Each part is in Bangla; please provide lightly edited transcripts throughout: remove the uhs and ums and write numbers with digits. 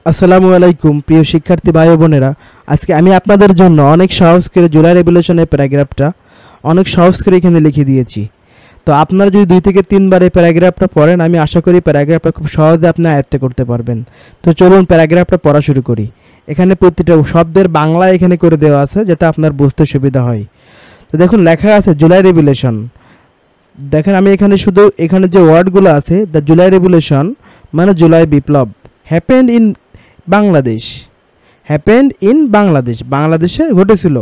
আসসালামু আলাইকুম প্রিয় শিক্ষার্থী ভাই ও বোনেরা, আজকে আমি আপনাদের জন্য অনেক সহজ করে জুলাই রেভলিউশনের প্যারাগ্রাফটা অনেক সহজ করে এখানে লিখে দিয়েছি। তো আপনারা যদি 2 থেকে 3 বার এই প্যারাগ্রাফটা পড়েন, আমি আশা করি প্যারাগ্রাফটা খুব সহজে আপনি আয়ত্ত করতে পারবেন। তো চলুন প্যারাগ্রাফটা পড়া শুরু করি। এখানে প্রতিটা শব্দের বাংলা এখানে করে দেওয়া আছে, যাতে আপনার বুঝতে সুবিধা হয়। তো দেখুন লেখা আছে জুলাই রেভলিউশন। দেখেন আমি এখানে যে ওয়ার্ডগুলো আছে, দ্য জুলাই রেভলিউশন মানে জুলাই বিপ্লব হ্যাপেন্ড ইন বাংলাদেশ, বাংলাদেশে ঘটেছিল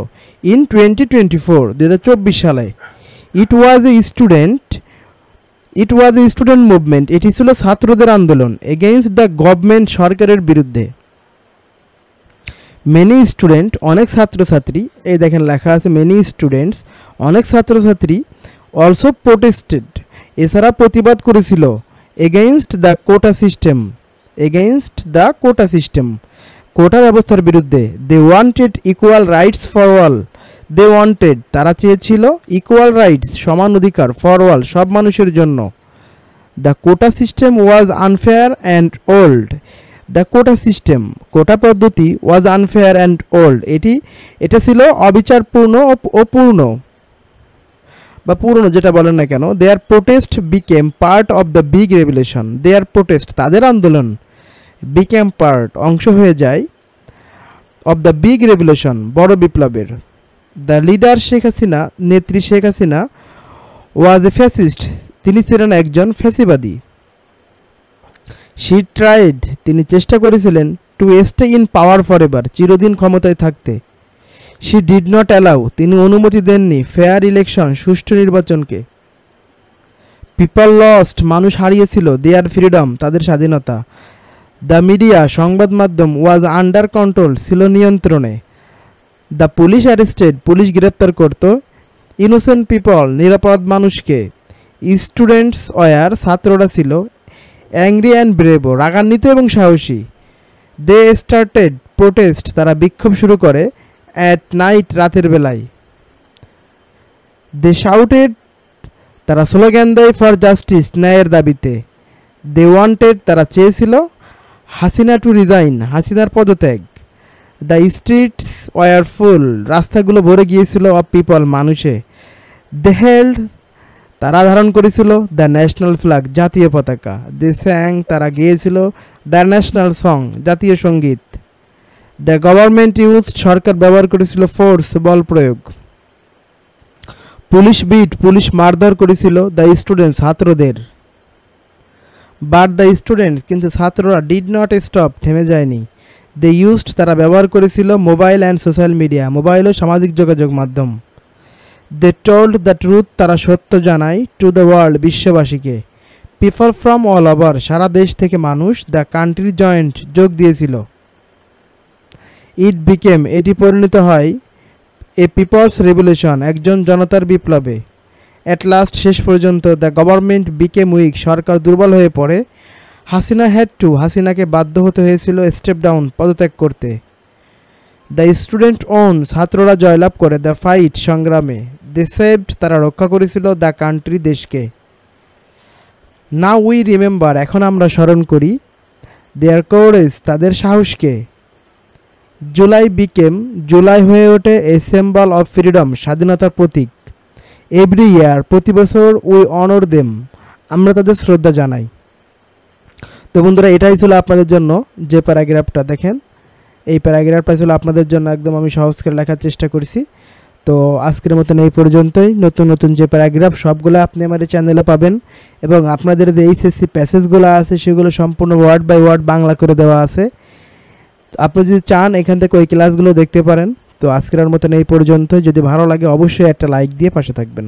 ইন 2024 সালে। ইট ওয়াজ এ স্টুডেন্ট মুভমেন্ট, এটি ছিল ছাত্রদের আন্দোলন এগেইনস্ট দ্য গভর্নমেন্ট, সরকারের বিরুদ্ধে। মেনি স্টুডেন্ট, অনেক ছাত্রছাত্রী, এই দেখেন লেখা আছে মেনি স্টুডেন্টস, অনেক ছাত্রছাত্রী অলসো প্রোটেস্টেড, এছাড়া প্রতিবাদ করেছিল against the quota system, quota ব্যবস্থার বিরুদ্ধে। They wanted equal rights for all, তারা চেয়েছিল ইকুয়াল রাইটস, সমান অধিকার, ফর অল, সব মানুষের জন্য। The quota system was unfair and old, quota পদ্ধতি ওয়াজ আনফেয়ার অ্যান্ড ওল্ড, এটা ছিল অবিচারপূর্ণ ও পুরনো যেটা বলেন না কেন। Their protest became part of the big revolution, তাদের আন্দোলন, বিকেম পার্ট, অংশ হয়ে যায়, অফ দ্য বিগ রেভলিউশন, বড় বিপ্লবের। দ্য লিডার নেত্রী শেখ হাসিনা ওয়াজ এ ফ্যাসিস্ট, তিনি ছিলেন একজন ফ্যাসিবাদী। শি ট্রাইড, তিনি চেষ্টা করেছিলেন, to stay in power forever, চিরদিন ক্ষমতায় থাকতে। শি ডিড নট অ্যালাউ, তিনি অনুমতি দেননি, ফেয়ার ইলেকশন, সুষ্ঠু নির্বাচনকে। পিপল লস্ট, মানুষ হারিয়েছিল, দেয়ার ফ্রিডম, তাদের স্বাধীনতা। দ্য মিডিয়া, সংবাদ মাধ্যম, ওয়াজ আন্ডার কন্ট্রোল, ছিল নিয়ন্ত্রণে। দ্য পুলিশ অ্যারেস্টেড, পুলিশ গ্রেপ্তার করত ইনোসেন্ট পিপল, নিরাপরাধ মানুষকে। স্টুডেন্টস ওয়ার, ছাত্ররা ছিল অ্যাংরি অ্যান্ড ব্রেভ, রাগান্বিত এবং সাহসী। দে স্টার্টেড প্রোটেস্ট, তারা বিক্ষোভ শুরু করে, অ্যাট নাইট, রাতের বেলায়। দে শাউটেড, তারা স্লোগান দেয়, ফর জাস্টিস, ন্যায়ের দাবিতে। দে ওয়ান্টেড, তারা চেয়েছিল, হাসিনা টু রিজাইন, হাসিনার পদত্যাগ। দ্য স্ট্রিটস ওয়ার ফুল, রাস্তাগুলো ভরে গিয়েছিল, অফ পিপল, মানুষে। দে হেল্ড, তারা ধারণ করেছিল, দ্য ন্যাশনাল ফ্ল্যাগ, জাতীয় পতাকা। দে স্যাং, তারা গেয়েছিল, দ্য ন্যাশনাল সং, জাতীয় সঙ্গীত। দ্য গভর্নমেন্ট ইউজ, সরকার ব্যবহার করেছিল, ফোর্স, বল প্রয়োগ। পুলিশ বিট, পুলিশ মারধর করেছিল, দ্য স্টুডেন্টস, ছাত্রদের। বাট দ্য স্টুডেন্টস, কিন্তু ছাত্ররা, ডিড নট স্টপ, থেমে যায়নি। দে ইউজড, তারা ব্যবহার করেছিল, mobile and social media, mobile ও সামাজিক যোগাযোগ মাধ্যম। দে টোল্ড দ্য ট্রুথ, তারা সত্য জানায়, টু দ্য ওয়ার্ল্ড, বিশ্ববাসীকে। পিপল ফ্রম অল ওভার, সারা দেশ থেকে মানুষ, দ্য কান্ট্রি জয়েন্ট, যোগ দিয়েছিল। ইট বিকেম, এটি পরিণত হয়, এ পিপলস রেভলিউশন, একজন জনতার বিপ্লবে। অ্যাট লাস্ট, শেষ পর্যন্ত, দ্য গভর্নমেন্ট বিকেম উইক, সরকার দুর্বল হয়ে পড়ে। হাসিনা হ্যাড টু, হাসিনাকে বাধ্য হতে হয়েছিল, স্টেপ ডাউন, পদত্যাগ করতে। দ্য স্টুডেন্ট ওন, ছাত্ররা জয়লাভ করে, দ্য ফাইট, সংগ্রামে। দে সেভড, তারা রক্ষা করেছিল, দ্য কান্ট্রি, দেশকে। নাও উই রিমেম্বার, এখন আমরা স্মরণ করি, দেয়ার কোরেজ, তাদের সাহসকে। জুলাই বিকেম, জুলাই হয়ে ওঠে, এ সিম্বল অফ ফ্রিডম, স্বাধীনতার প্রতীক। এভরি ইয়ার, প্রতি বছর, উই অনর দেম, আমরা তাদের শ্রদ্ধা জানাই। তো বন্ধুরা, এটাই ছিল আপনাদের জন্য যে প্যারাগ্রাফটা দেখেন, এই প্যারাগ্রাফটা ছিল আপনাদের জন্য একদম আমি সহজ করে লেখার চেষ্টা করেছি। তো আজকের মতন এই পর্যন্তই। নতুন নতুন যে প্যারাগ্রাফ সবগুলো আপনি আমার চ্যানেলে পাবেন, এবং আপনাদের যে এইচএসসি প্যাসেজগুলো আছে সেগুলো সম্পূর্ণ ওয়ার্ড বাই ওয়ার্ড বাংলা করে দেওয়া আছে। আপনি যদি চান এখান থেকে ওই ক্লাসগুলো দেখতে পারেন। তো আজকের মতন এই পর্যন্ত। যদি ভালো লাগে অবশ্যই একটা লাইক দিয়ে পাশে থাকবেন।